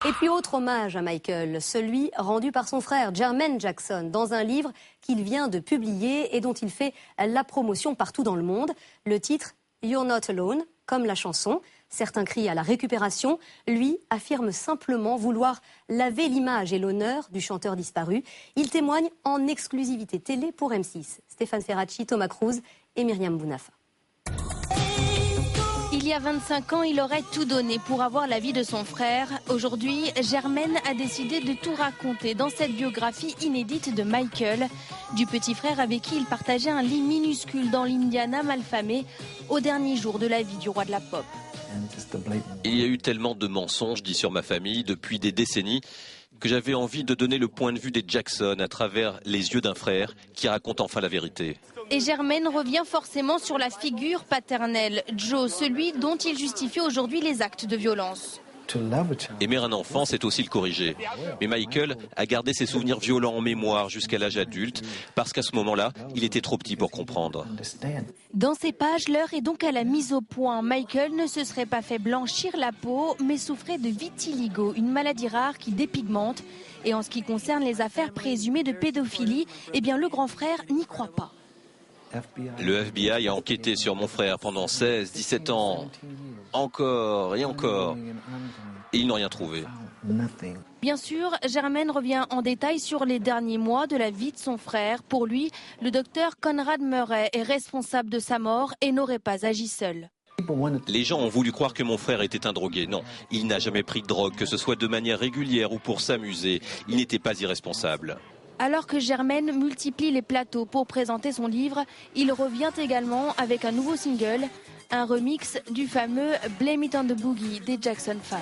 Et puis autre hommage à Michael, celui rendu par son frère Jermaine Jackson dans un livre qu'il vient de publier et dont il fait la promotion partout dans le monde. Le titre « You're Not Alone », comme la chanson. Certains crient à la récupération. Lui affirme simplement vouloir laver l'image et l'honneur du chanteur disparu. Il témoigne en exclusivité télé pour M6. Stéphane Ferracci, Thomas Cruz et Myriam Bounafa. Il y a 25 ans, il aurait tout donné pour avoir la vie de son frère. Aujourd'hui, Jermaine a décidé de tout raconter dans cette biographie inédite de Michael, du petit frère avec qui il partageait un lit minuscule dans l'Indiana malfamé au dernier jour de la vie du roi de la pop. Il y a eu tellement de mensonges dits sur ma famille depuis des décennies que j'avais envie de donner le point de vue des Jackson à travers les yeux d'un frère qui raconte enfin la vérité. Et Jermaine revient forcément sur la figure paternelle, Joe, celui dont il justifie aujourd'hui les actes de violence. Aimer un enfant, c'est aussi le corriger. Mais Michael a gardé ses souvenirs violents en mémoire jusqu'à l'âge adulte, parce qu'à ce moment-là, il était trop petit pour comprendre. Dans ces pages, l'heure est donc à la mise au point. Michael ne se serait pas fait blanchir la peau, mais souffrait de vitiligo, une maladie rare qui dépigmente. Et en ce qui concerne les affaires présumées de pédophilie, eh bien le grand frère n'y croit pas. Le FBI a enquêté sur mon frère pendant 16, 17 ans, encore et encore, et ils n'ont rien trouvé. Bien sûr, Jermaine revient en détail sur les derniers mois de la vie de son frère. Pour lui, le docteur Conrad Murray est responsable de sa mort et n'aurait pas agi seul. Les gens ont voulu croire que mon frère était un drogué. Non, il n'a jamais pris de drogue, que ce soit de manière régulière ou pour s'amuser. Il n'était pas irresponsable. Alors que Jermaine multiplie les plateaux pour présenter son livre, il revient également avec un nouveau single, un remix du fameux Blame It on the Boogie des Jackson 5.